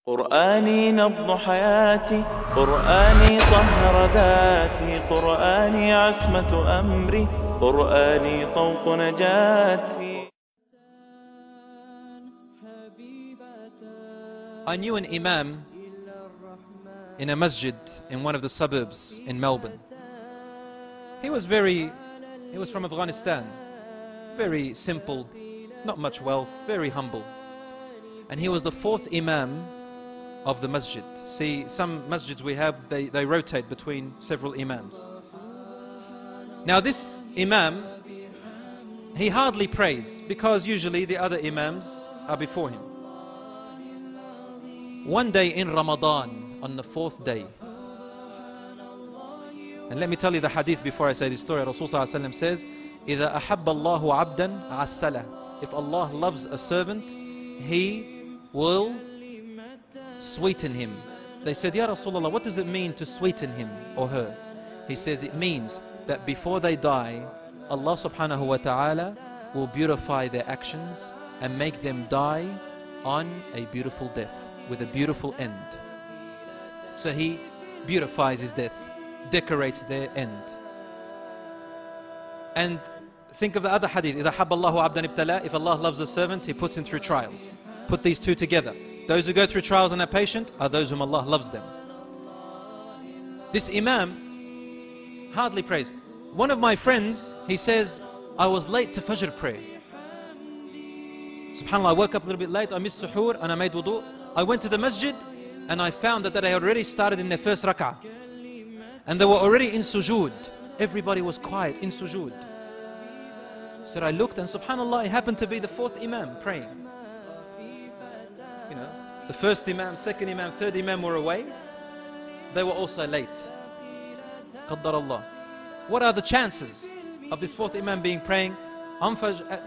قرآني نبض حياتي، قرآني طهر ذاتي، قرآني عصمة أمري، قرآني طوق نجاتي. I knew an imam in a masjid in one of the suburbs in Melbourne. He was from Afghanistan, very simple, not much wealth, very humble. And he was the fourth imam of the masjid. See, some masjids we have, they rotate between several imams. Now this imam, he hardly prays because usually the other imams are before him. One day in Ramadan, on the fourth day, and let me tell you the hadith before I say this story. Rasulullah ﷺ says, إِذَا أَحَبَّ اللَّهُ عَبْدًا عَسَّلَهُ. If Allah loves a servant, He will sweeten him. They said, Ya Rasulullah, what does it mean to sweeten him or her? He says it means that before they die, Allah subhanahu wa ta'ala will beautify their actions and make them die on a beautiful death, with a beautiful end. So He beautifies his death, decorates their end. And think of the other hadith, إِذَا حَبَّ اللَّهُ عَبْدًا ابْتَلَىٰ. If Allah loves a servant, He puts him through trials. Put these two together. Those who go through trials and are patient are those whom Allah loves them. This imam hardly prays. One of my friends, he says, I was late to Fajr prayer. SubhanAllah, I woke up a little bit late, I missed suhoor and I made wudu. I went to the masjid and I found that they had already started in their first rak'ah. And they were already in sujood. Everybody was quiet in sujood. So I looked and SubhanAllah, it happened to be the fourth imam praying. You know, the first imam, second imam, third imam were away. They were also late. Qaddar Allah. What are the chances of this fourth imam being praying in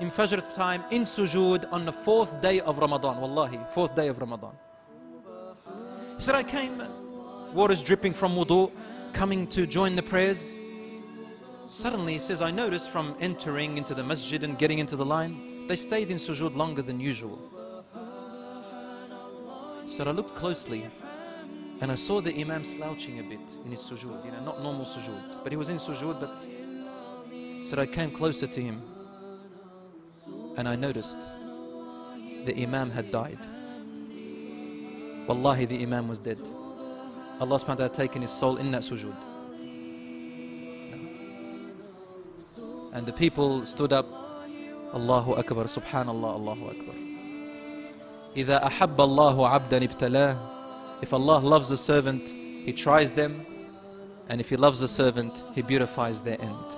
Fajr time, in sujood, on the fourth day of Ramadan? Wallahi, fourth day of Ramadan. He said, I came, water's dripping from wudu, coming to join the prayers. Suddenly, he says, I noticed from entering into the masjid and getting into the line, they stayed in sujood longer than usual. So I looked closely and I saw the imam slouching a bit in his sujood, you know, not normal sujood, but he was in sujood. But so I came closer to him and I noticed the imam had died. Wallahi, the imam was dead. Allah subhanahu wa ta'ala had taken his soul in that sujood. And the people stood up, Allahu Akbar, Subhanallah, Allahu Akbar. إِذَا أَحَبَّ اللَّهُ عَبْدًا ابْتَلَاهُ. If Allah loves a servant, He tries them. And if He loves a servant, He beautifies their end.